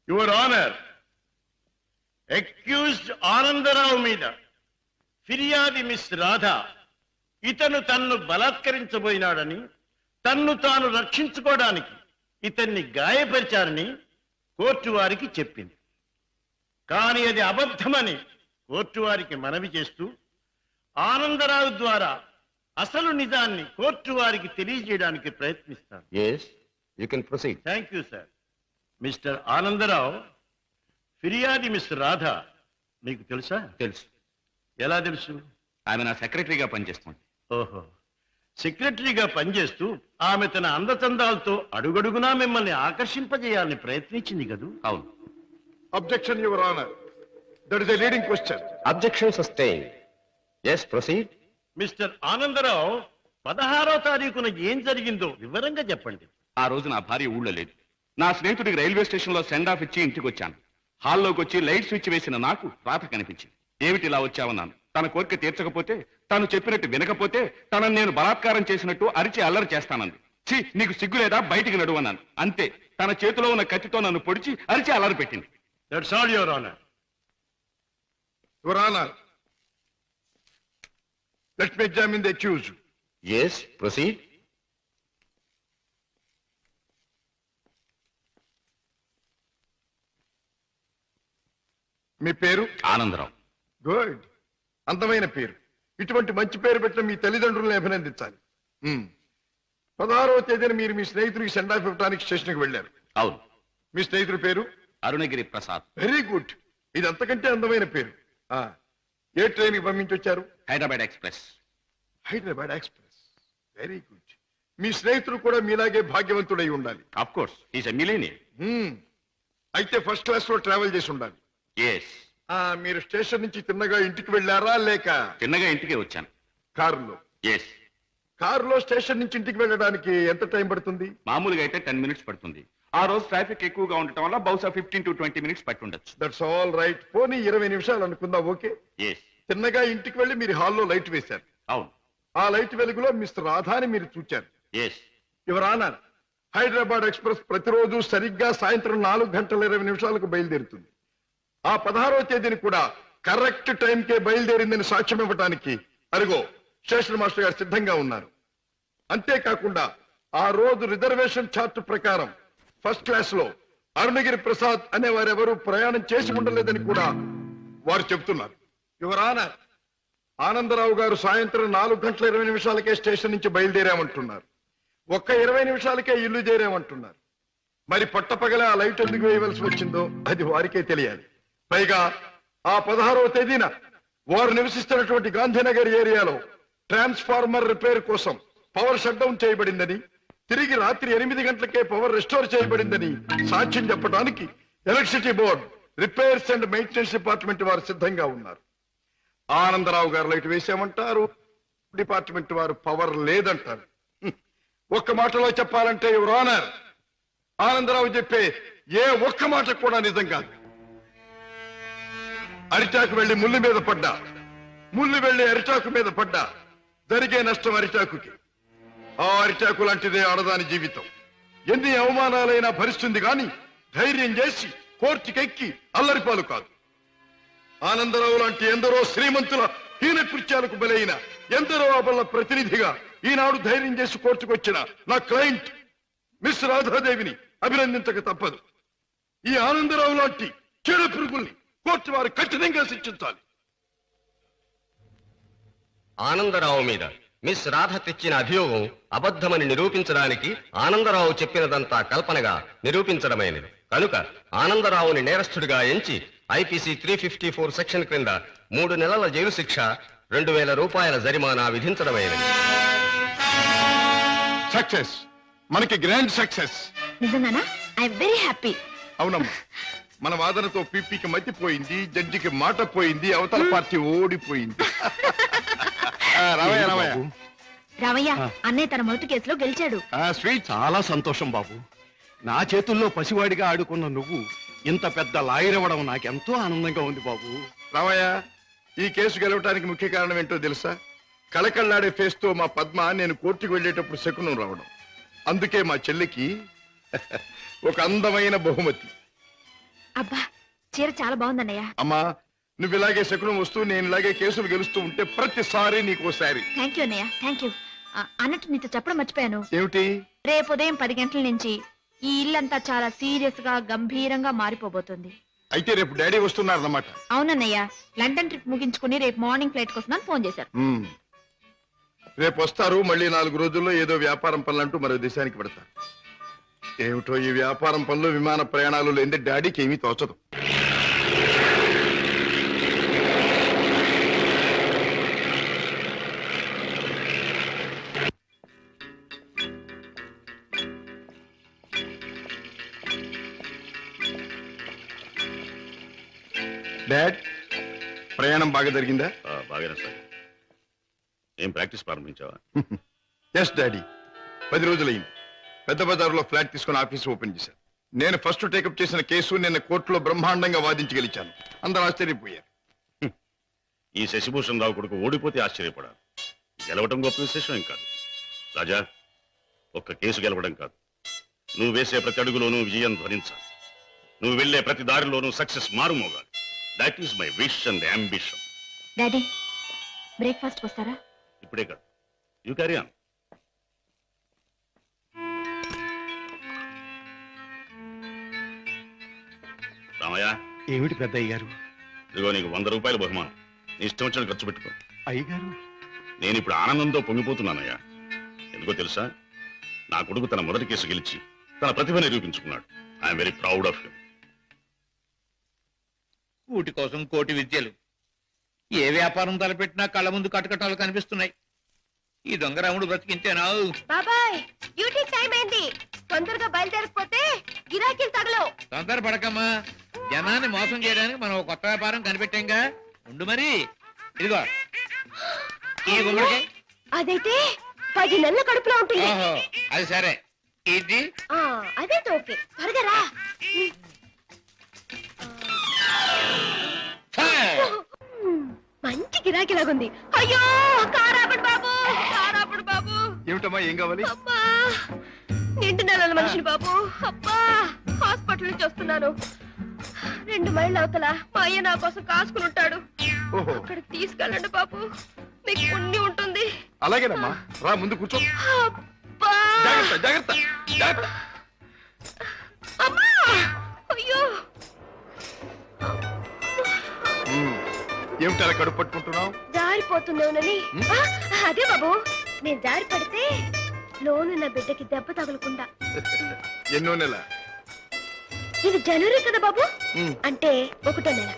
Your honour, accused Anandarao మీద ఫిర్యాది miss Radha ఇతను తన్ను బలాత్కరించబోయినాడని, తన్ను తాను రక్షించుకోవడానికి ఇతన్ని గాయపరిచారని కోర్టు వారికి చెప్పింది. కానీ అది అబద్ధమని కోర్టు వారికి మనవి చేస్తూ ఆనందరావు ద్వారా అసలు నిజాన్ని కోర్టు వారికి తెలియజేయడానికి ప్రయత్నిస్తాను. Thank you sir. Mister Anandarao, ఫిర్యాది మిస్ రాధ మీకు తెలుసా? తెలుసు. ఎలా తెలుసు? ఆమె నా సెక్రటరీగా పనిచేస్తుంది. ఓహో, సెక్రటరీగా పనిచేస్తూ ఆమె తన అందచందాలతో అడుగడుగునా మిమ్మల్ని ఆకర్షింపజేయాలని ప్రయత్నించింది కదూ? అవును. Objection, Your Honor. That is a leading question. Objection sustained. Yes, proceed. Mister Anandarao, 16వ తారీఖున ఏం జరిగిందో వివరంగా చెప్పండి. ఆ రోజు నా భార్య ఊళ్ళో లేదు. నా స్నేహితుడికి రైల్వే స్టేషన్ లో సెండ్ ఆఫ్ ఇచ్చి ఇంటికి వచ్చాను. హాల్లోకి వచ్చి లైట్ స్విచ్ వేసిన నాకు రాత కనిపించింది. ఏమిటి ఇలా వచ్చావన్నాను. తన కోరిక తీర్చకపోతే, తను చెప్పినట్టు వినకపోతే తనను నేను బలాత్కారం చేసినట్టు అరిచి అల్లరి చేస్తానంది. ఛీ, నీకు సిగ్గు లేదా, బయటికి నడువన్నాను. అంతే, తన చేతిలో ఉన్న కత్తితో నన్ను పొడిచి అరిచి అల్లరి పెట్టింది. That's all, Your Honor. Your Honor, let me examine the accused. Yes, proceed. మీ పేరు? ఆనందరావు. గుడ్, అందమైన పేరు. ఇటువంటి మంచి పేరు పెట్టిన మీ తల్లిదండ్రులను అభినందించాలి. 16వ తేదీన మీరు మీ స్నేహితుడికి సెండ్ ఆఫ్ ఇవ్వడానికి స్టేషన్కి వెళ్ళారు. అవును. మీ స్నేహితుడి పేరు? అరుణగిరి ప్రసాద్. వెరీ గుడ్, ఇది అంతకంటే అందమైన పేరు. ఏ ట్రైన్కి పంపించొచ్చారు? Hyderabad express. Hyderabad express, very good. మీ స్నేహితుడు కూడా మీలాగే భాగ్యవంతుడై ఉండాలి. Of course, is a millionaire. అయితే ఫస్ట్ క్లాస్ లో ట్రావెల్ చేసి ఉండాలి. ఎస్. మీరు స్టేషన్ నుంచి తిన్నగా ఇంటికి వెళ్ళారా, లేక? తిన్నగా ఇంటికే వచ్చాను. కారులో? ఎస్. కారులో స్టేషన్ నుంచి ఇంటికి వెళ్ళడానికి ఎంత టైం పడుతుంది? మామూలుగా అయితే 10 మినిట్స్ పడుతుంది. ఆ రోజు ట్రాఫిక్ ఎక్కువగా ఉండటం వల్ల బహుశా 15 to 20 మినిట్స్ పట్టి ఉండొచ్చు. That's all right. పోనీ 20 నిమిషాలు అనుకుందాం. ఓకే. ఎస్. తిన్నగా ఇంటికి వెళ్ళి మీరు హాల్లో లైట్ వేశారు. అవును. ఆ లైట్ వెలుగులో మిస్టర్ రాధాని మీరు చూచారు. Yes. Your honour, Hyderabad express ప్రతిరోజు సరిగ్గా సాయంత్రం 4:20 బయలుదేరుతుంది. ఆ 16వ తేదీని కూడా కరెక్ట్ టైంకే బయలుదేరిందని సాక్ష్యం ఇవ్వడానికి అరుగో స్టేషన్ మాస్టర్ గారు సిద్ధంగా ఉన్నారు. అంతేకాకుండా ఆ రోజు రిజర్వేషన్ చార్ట్ ప్రకారం ఫస్ట్ క్లాస్ లో అరుణగిరి ప్రసాద్ అనే వారెవరూ ప్రయాణం చేసి ఉండలేదని కూడా వారు చెబుతున్నారు. యువర్ ఆనర్, ఆనందరావు గారు సాయంత్రం 4:20 స్టేషన్ నుంచి బయలుదేరామంటున్నారు. ఒక్క 20 నిమిషాలకే ఇల్లు చేరామంటున్నారు. మరి పట్టపగల ఆ లైట్ ఎందుకు వేయవలసి వచ్చిందో అది వారికే తెలియాలి. పైగా ఆ 16వ తేదీన వారు నివసిస్తున్నటువంటి గాంధీనగర్ ఏరియాలో ట్రాన్స్ఫార్మర్ రిపేర్ కోసం పవర్ షట్ డౌన్ చేయబడిందని, తిరిగి రాత్రి 8 గంటలకే పవర్ రెస్టోర్ చేయబడిందని సాక్ష్యం చెప్పడానికి electricity board, repairs and maintenance department వారు సిద్ధంగా ఉన్నారు. ఆనందరావు గారు లైట్ వేసామంటారు, డిపార్ట్మెంట్ వారు పవర్ లేదంటారు. ఒక్క మాటలో చెప్పాలంటే యువర్ ఆనర్, ఆనందరావు చెప్పే ఏ ఒక్క మాట కూడా నిజం కాదు. అరిటాకు వెళ్లి ముళ్ళు మీద పడ్డా, ముళ్ళు వెళ్లి అరిటాకు మీద పడ్డా జరిగే నష్టం అరిటాకుకి. ఆ అరిటాకు లాంటిదే ఆడదాని జీవితం. ఎన్ని అవమానాలైనా భరిస్తుంది గాని ధైర్యం చేసి కోర్టుకెక్కి అల్లరిపాలు కాదు. ఆనందరావు లాంటి ఎందరో శ్రీమంతుల హీన కృత్యాలకు బలైన ఎందరో అబల ప్రతినిధిగా ఈనాడు ధైర్యం చేసి కోర్టుకొచ్చిన నా క్లయింట్ మిస్ రాధాదేవిని అభినందించక తప్పదు. ఈ ఆనందరావు లాంటి చీడ పురుగుల్ని కోర్టు వారు కఠినంగా శిక్షించాలి. ఆనందరావు మీద మిస్ రాధ తెచ్చిన అభియోగం అబద్ధమని నిరూపించడానికి ఆనందరావు చెప్పినదంతా కల్పనగా నిరూపించడమైనది. కనుక ఆనందరావుని నేరస్తుడిగా ఎంచి ఐపీసీ 354 సెక్షన్ క్రింద 3 నెలల జైలు శిక్ష, 2000 రూపాయల జరిమానా విధించడమైనది. సక్సెస్, మనకి గ్రాండ్ సక్సెస్. నిజంగానా? I am very happy. అవునమ్మా, మన వాదనతో పీపీకి మతిపోయింది, జడ్జికి మాట పోయింది, అవతల పార్టీ ఓడిపోయింది. రావయ్య, అన్నయ్య తన మొదటి కేసులో గెలిచాడు. స్వీట్, చాలా సంతోషం బాబు. నా చేతుల్లో పసివాడిగా ఆడుకున్న నువ్వు ఇంత పెద్ద లాయర్ అవ్వడం నాకెంతో ఆనందంగా ఉంది బాబు. రామయ్య, ఈ కేసు గెలవటానికి ముఖ్య కారణం ఏంటో తెలుసా? కళకళ్ళాడే ఫేస్ తో మా పద్మ నేను కోర్టుకు వెళ్ళేటప్పుడు శకునం రావడం. అందుకే మా చెల్లికి ఒక అందమైన బహుమతి. అబ్బా చీర చాలా బాగుందన్నయ్య. అమ్మా నువ్వు ఇలాగే శకునం వస్తూ నేను ఇలాగే కేసులు గెలుస్తూ ఉంటే ప్రతిసారి నీకోసారి. థ్యాంక్ యూ అన్నయ్య, థ్యాంక్ యూ. అన్నట్టు నీతో చెప్పడం మర్చిపోయాను. ఏమిటి? రేపు ఉదయం 10 గంటల నుంచి ఈ ఇల్లంతా చాలా సీరియస్ గా గంభీరంగా మారిపోబోతుంది. అయితే రేపు డాడీ వస్తున్నారన్నమాట. అవునన్నయ్య, లండన్ ట్రిప్ ముగించుకుని రేపు మార్నింగ్ ఫ్లైట్ కోసం ఫోన్ చేశారు. రేపు వస్తారు, మళ్ళీ 4 రోజుల్లో ఏదో వ్యాపారం పనులంటూ మరో దేశానికి పెడతారు. ఏమిటో ఈ వ్యాపారం పనులు విమాన ప్రయాణాలు లేని డాడీకి ఏమీ తోచదు. డాడ్ ప్రయాణం బాగా జరిగిందా? బాగానే సార్. ఏం ప్రాక్టీస్ ప్రారంభించావా? ఎస్ డాడీ, 10 రోజులైంది. పెద్ద బజారులో ఫ్లాట్ తీసుకుని ఆఫీస్ ఓపెన్ చేశాను. నేను ఫస్ట్ టేకప్ చేసిన కేసు నిన్న కోర్టులో బ్రహ్మాండంగా వాదించి గెలిచాను. అందరూ ఆశ్చర్యపోయారు. ఈ శశిభూషణ్ రావు కొడుకు ఓడిపోతే ఆశ్చర్యపడాలి, గెలవడం గొప్ప విశేషం ఏం కాదు. రాజా, ఒక్క కేసు గెలవడం కాదు, నువ్వు వేసే ప్రతి అడుగులోనూ విజయం ధ్వనించాలి. నువ్వు వెళ్లే ప్రతి దారిలోనూ సక్సెస్ మారుమోగాలి. That is my wish and ambition. Daddy breakfast వస్తారా? ఇప్పుడే కాదు, యూ క్యారీ ఆన్. రామయ్య, ఏమిటి పెద్దయ్య గారు? ఇదిగో నీకు 100 రూపాయలు బహుమానం. నీ ఇష్టం వచ్చిన ఖర్చు పెట్టుకో. అయ్యగారు, నేను ఇప్పుడు ఆనందంతో పొంగిపోతున్నానయ్యా. ఎందుకో తెలుసా, నా కొడుకు తన మొదటి కేసు గెలిచి తన ప్రతిభ నిరూపించుకున్నాడు. I'm very proud of him. కూటి కోసం కోటి విద్యలు. ఏ వ్యాపారం తలపెట్టినా కళ్ళ ముందు కటకటాలు కనిపిస్తున్నాయి. ఈ దొంగరాముడు బ్రతికింతేనా? బాబాయ్ డ్యూటీ టైం అయింది, తొందరగా బయలుదేరకపోతే గిరాకీలు తగలవు. తొందర పడకమ్మా, జనాన్ని మోసం చేయడానికి మనం ఒక కొత్త వ్యాపారం కనిపెట్టాంగా. ఉండు మరి. ఇదిగో ఈ గుమ్మడికాయ. అదైతే 10 నెలల కడుపులో ఉంటుంది. ఓహో, అది సరే. ఇది అదైతే ఓకే, త్వరగా రా. మంచి గిరాకీలాగుంది. అయ్యో కారాపడు బాబు, కారాపడు బాబు. ఏమిటమ్మా, ఏం కావాలి? అబ్బా నిండు నెలల మనిషిని బాబు. అబ్బా హాస్పిటల్ నుంచి వస్తున్నాను. 2 మైళ్ళ అవతల మా అయ్య నా కోసం కాసుకుని ఉంటాడు. అక్కడికి తీసుకెళ్ళండి బాబు, మీకు పుణ్యం ఉంటుంది. అలాగేనమ్మా, రా ముందు కూర్చో. అబ్బా జాగ్రత్త జాగ్రత్త జాగ్రత్త. అమ్మా అయ్యో. ఏమిటి అలా కడుపు పట్టుకుంటున్నావు? జారిపోతుందేమోనని. అదే బాబు, నేను జారి పడితే లోను నా బిడ్డకి దెబ్బ తగలకుండా. ఎన్నో నెల? ఇది జనవరి కదా బాబు, అంటే 1వ నెల.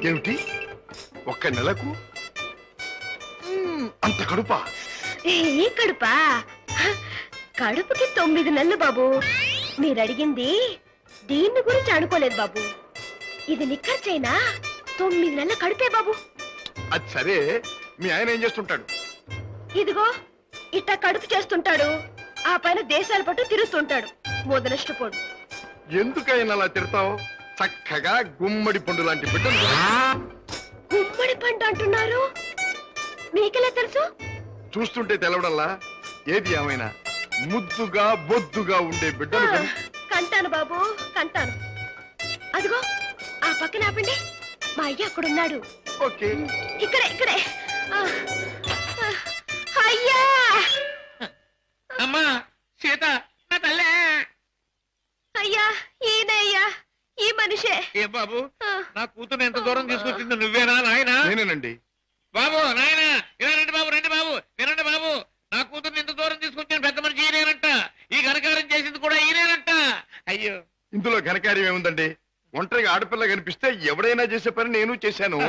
ఏమిటి 1 నెలకు అంత కడుపా? ఏ కడుపా? కడుపుకి 9 నెలలు బాబు. మీరు అడిగింది దీన్ని గురించి అనుకోలేదు బాబు. ఇది నిక్కర్చైనా 9 నెలల కడుపే బాబు. అది సరే, మీ ఆయన ఏం చేస్తుంటాడు? ఇదిగో ఇట్ట కడుపు చేస్తుంటాడు, ఆ పైన దేశాల పట్టు తిరుగుతుంటాడు. మొదలష్టపోడు. ఎందుకైనా అలా తిడతావు? చక్కగా గుమ్మడి పండు లాంటి బిడ్డలు. గుమ్మడి పండు అంటున్నారు, మీకెలా తెలుసు? చూస్తుంటే తెలవడంలా. ఏది ఏమైనా ముద్దుగా బొద్దుగా ఉండే బిడ్డలు కంటాను బాబు, కంటాను. అదిగో ఆ పక్కన ఆపండి, మా అయ్య అక్కడున్నాడు. ఓకే, ఇక్కడే ఇక్కడే. అయ్యా అమ్మా సీత, నా తల్లే. అయ్యా ఈయనయ్యా, ఈ మనిషే. ఏ బాబు, నా కూతురు ఎంత దూరం తీసుకొచ్చింది నువ్వేనా నాయనా? నేనేనండి. బాబు నాయనా, ఇలా రండి బాబు, రండి బాబు, వినండి బాబు. నా కూతుర్ని ఇంత దూరం తీసుకొచ్చిన పెద్ద మనిషి ఈయనేనంట. ఈ ఘనకార్యం చేసింది కూడా ఈయనేనంట. అయ్యో, ఇందులో ఘనకార్యం ఏముందండి? ఒంటరిగా ఆడపిల్ల కనిపిస్తే ఎవడైనా చేసే పని నేను చేశాను.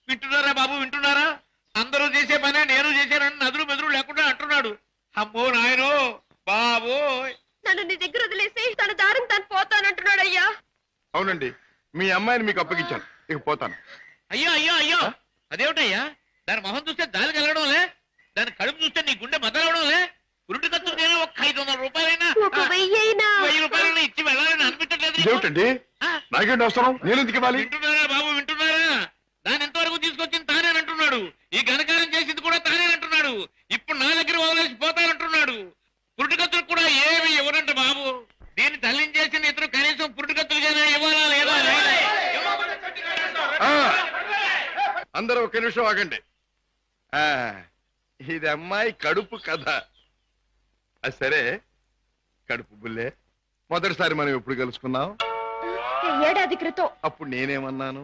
వింటున్నారా బాబు, వింటున్నారా? అందరూ చేసే పనే నేను చేశానని నదులు మెదురు లేకుండా అంటున్నాడు. అమ్మో నాయనో బాబు. నన్ను నీ దగ్గర వదిలేసి తన దారిని తను పోతానంటున్నాడు. అయ్యా అవునండి, మీ అమ్మాయిని మీకు అప్పగించాను, ఇక పోతాను. అయ్యో అయ్యో అయ్యో, అదేమిటయ్యా? దాని మొహం చూస్తే దాని కలగడంలే, దాని కడుపు చూస్తే నీ గుండె మొదలవడంలే. ఉరుటి ఖర్చు నేను ఒక 500 రూపాయలైనా, 1000 రూపాయలైనా ఇచ్చి వెళ్ళాలని అనిపించట్లేదు. ఇదేమిటండి, నాకేంటి అవసరం? నేను ఎందుకు ఇవ్వాలి? వింటున్నారా బాబు, వింటున్నారా? దాని ఎంతవరకు తీసుకొచ్చింది తానేనంటున్నాడు. ఈ ఘనకారం చేసింది కూడా తానేనంటున్నాడు. ఇప్పుడు నా దగ్గర వదిలేసి పోతానంటున్నాడు. పురుటికత్తులు కూడా ఏమి ఇవ్వనంట బాబు. దీన్ని తల్లించేసిన ఇతరు కనీసం పురుటికత్తులుగానే ఇవ్వాలా లేదా? అందరూ ఒక నిమిషం ఆగండి. ఆ, ఇది అమ్మాయి కడుపు కథ. అది సరే, కడుపు బుల్లే, మొదటిసారి మనం ఎప్పుడు కలుసుకున్నాం? ఏడాది క్రితం. అప్పుడు నేనేమన్నాను?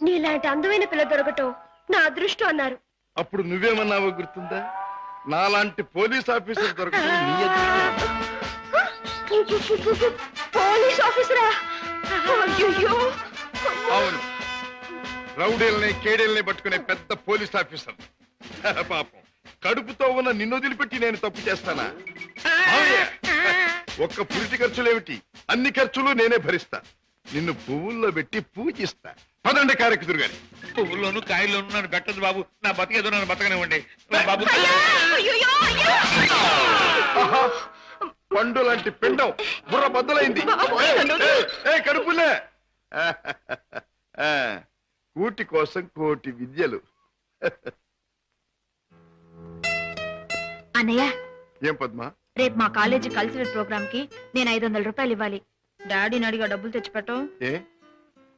నీలాంటి అందమైన పిల్ల దొరకటం నా అదృష్టం అన్నారు. అప్పుడు నువ్వేమన్నావో గుర్తుందా? నాలాంటి పోలీస్ ఆఫీసర్ దొరకడం నీ అదృష్టం. పోలీస్ ఆఫీసరా? అయ్యయ్యో. అవును, రౌడీల్ని కేడీల్ని పట్టుకునే పెద్ద పోలీస్ ఆఫీసర్. పాపం, కడుపుతో ఉన్న నిన్ను వదిలిపెట్టి నేను తప్పు చేస్తానా? మావయ్య, ఒక్క పురిటి ఖర్చులేమిటి, అన్ని ఖర్చులు నేనే భరిస్తా. నిన్ను పువ్వుల్లో పెట్టి పూజిస్తా. పదండి కారెక్కుదురు గాని. పువ్వుల్లోనూ కాయల్లోనూ నన్ను పెట్టదు బాబు. నా బతికేదో నన్ను బతకనివ్వండి బాబు. అయ్యయ్యో, అయ్యో. ఆహా, పండు లాంటి పిండం బుర్ర బద్దలైంది. కడుపులే. కూటి కోసం కోటి విద్యలు. అన్నయ్య, ఏం పద్మా? రేపు మా కాలేజీ కల్చరల్ ప్రోగ్రామ్ కి నేను 500 రూపాయలు ఇవ్వాలి. డాడీని అడిగా డబ్బులు తెచ్చిపెట్టం. ఏ,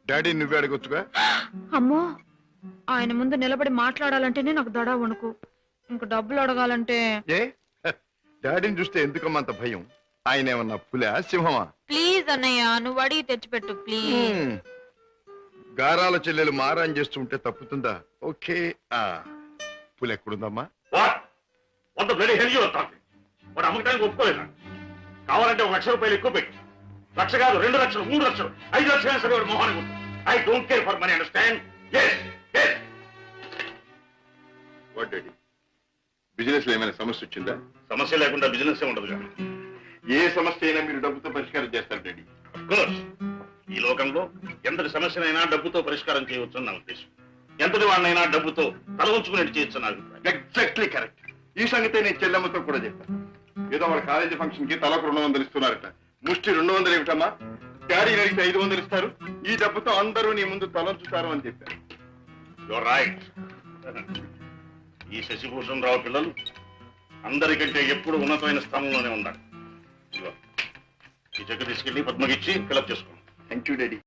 డాడీ నువ్వే అడగొచ్చుగా. అమ్మో, ఆయన ముందు నిలబడి మాట్లాడాలంటేనే నాకు దడ వణుకు. ఇంక డబ్బులు అడగాలంటే ఏ, డాడీని చూస్తే ఎందుకమ్మంత భయం? ఆయన ఏమన్నా పులా సింహమా? ప్లీజ్ అన్నయ్య, నువ్వు అడిగి తెచ్చిపెట్టు ప్లీజ్. గారాల చెల్లెలు మారాన్ చేస్తూ ఉంటే తప్పుతుందా? ఓకే. పులి ఎక్కడుందమ్మా? వంద బ్లడీ హెల్జీ వస్తాను వాడు అమ్మకానికి ఒప్పుకోలేదు. కావాలంటే 1 లక్ష రూపాయలు ఎక్కువ పెట్టి, 1 లక్ష కాదు 2 లక్షలు 3 లక్షలు 5 లక్షలు సరే వాడు మోహానికి ఉంటుంది. I don't care for money, understand? What daddy, business లో ఏమైనా సమస్య వచ్చిందా? సమస్య లేకుండా బిజినెస్ ఉండదు కదా. ఏ సమస్య అయినా మీరు డబ్బుతో పరిష్కారం చేస్తారు డాడీ. కోర్స్, ఈ లోకంలో ఎంతటి సమస్యనైనా డబ్బుతో పరిష్కారం చేయవచ్చు నా ఉద్దేశం. ఎంతటి వాడినైనా డబ్బుతో తల ఉంచుకునేట్టు చేయొచ్చు నా అభిప్రాయం. Exactly correct. ఈ సంగతే నేను చెల్లెమ్మతో కూడా చెప్పాను. ఏదో వాళ్ళ కాలేజీ ఫంక్షన్ కి తలకు 200 ఇస్తున్నారట. ముష్టి 200 ఏమిటమ్మా? డాడీని అడిగితే 500 ఇస్తారు. ఈ డబ్బుతో అందరూ నీ ముందు తలంచుతారు అని చెప్పారు. Your right. ఈ శశిభూషణ్ రావు పిల్లలు అందరికంటే ఎప్పుడు ఉన్నతమైన స్థానంలోనే ఉన్నారు. ఈ చెక్ తీసుకెళ్లి పద్మకిచ్చి ఫిలప్ చేసుకోండి. Thank you daddy.